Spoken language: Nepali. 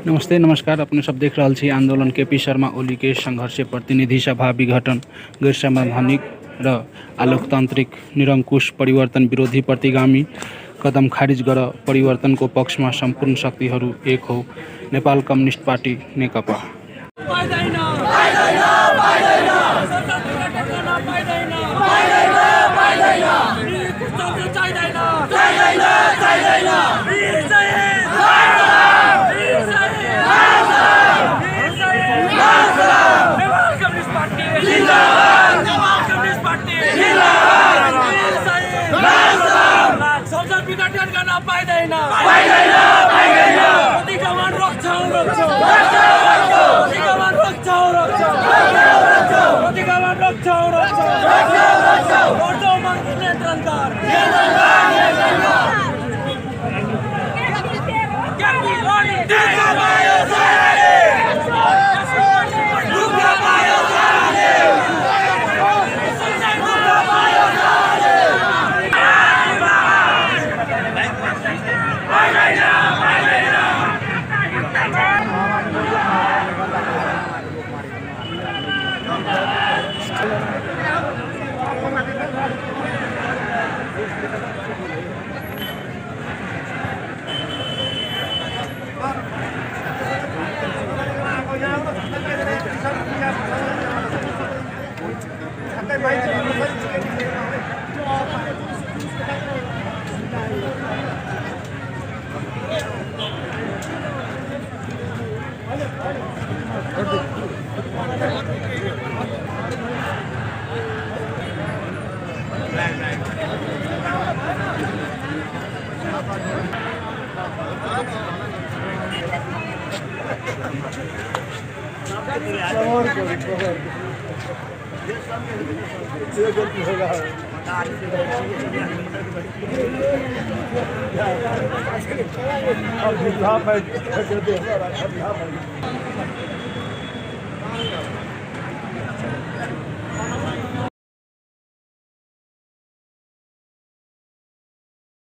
नमस्ते नमस्कार। अपने सब देख रहा छी आंदोलन केपी शर्मा ओली के संघर्ष प्रतिनिधि सभा विघटन गैर संवैधानिक र आलोकतांत्रिक निरंकुश परिवर्तन विरोधी प्रतिगामी कदम खारिज गर परिवर्तन को पक्ष में संपूर्ण शक्तिहरू एक हो। नेपाल कम्युनिस्ट पार्टी नेकपा।